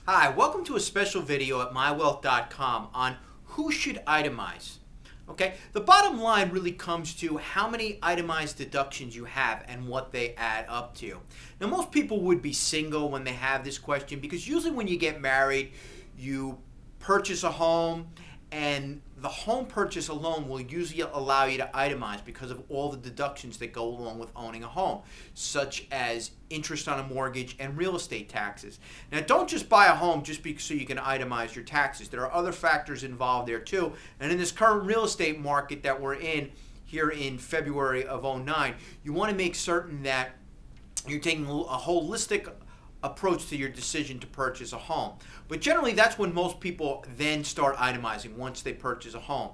Hi, welcome to a special video at mywealth.com on who should itemize. Okay, the bottom line really comes to how many itemized deductions you have and what they add up to. Now, most people would be single when they have this question because usually when you get married, you purchase a home and the home purchase alone will usually allow you to itemize because of all the deductions that go along with owning a home, such as interest on a mortgage and real estate taxes. Now, don't just buy a home just so you can itemize your taxes. There are other factors involved there too. And in this current real estate market that we're in here in February of '09, you want to make certain that you're taking a holistic approach to your decision to purchase a home. But generally, that's when most people then start itemizing once they purchase a home.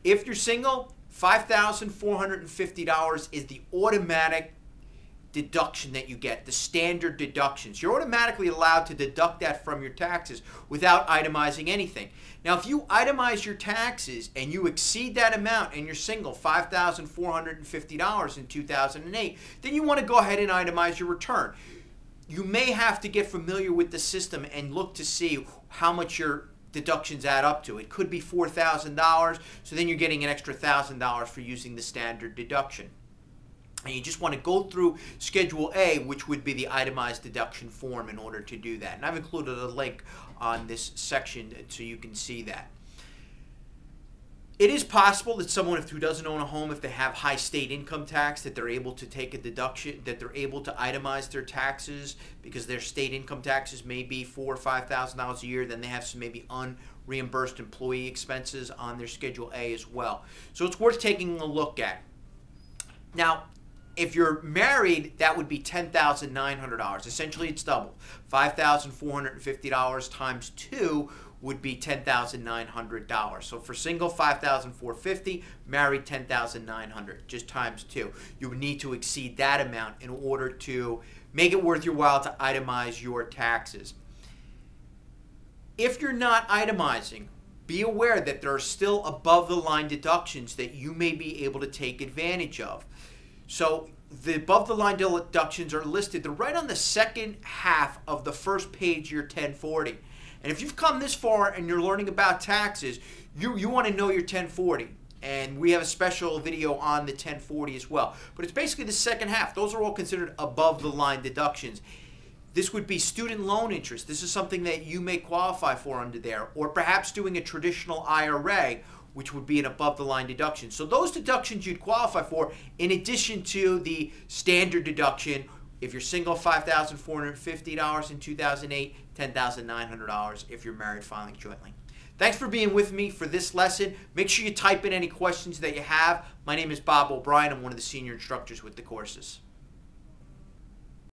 If you're single, $5,450 is the automatic deduction that you get, the standard deductions. You're automatically allowed to deduct that from your taxes without itemizing anything. Now, if you itemize your taxes and you exceed that amount and you're single, $5,450 in 2008, then you want to go ahead and itemize your return. You may have to get familiar with the system and look to see how much your deductions add up to. It could be $4,000, so then you're getting an extra $1,000 for using the standard deduction. And you just want to go through Schedule A, which would be the itemized deduction form, in order to do that. And I've included a link on this section so you can see that. It is possible that someone who doesn't own a home, if they have high state income tax, that they're able to take a deduction, that they're able to itemize their taxes because their state income taxes may be $4,000 or $5,000 a year. Then they have some maybe unreimbursed employee expenses on their Schedule A as well. So it's worth taking a look at. Now, if you're married, that would be $10,900. Essentially, it's double. $5,450 times 2 would be $10,900. So for single, $5,450, married, $10,900, just times 2. You would need to exceed that amount in order to make it worth your while to itemize your taxes. If you're not itemizing, be aware that there are still above the line deductions that you may be able to take advantage of. So the above the line deductions are listed. They're right on the second half of the first page of your 1040. And if you've come this far and you're learning about taxes, you want to know your 1040. And we have a special video on the 1040 as well. But it's basically the second half. Those are all considered above the line deductions. This would be student loan interest. This is something that you may qualify for under there. Or perhaps doing a traditional IRA, which would be an above-the-line deduction. So those deductions you'd qualify for in addition to the standard deduction. If you're single, $5,450 in 2008, $10,900 if you're married filing jointly. Thanks for being with me for this lesson. Make sure you type in any questions that you have. My name is Bob O'Brien. I'm one of the senior instructors with the courses.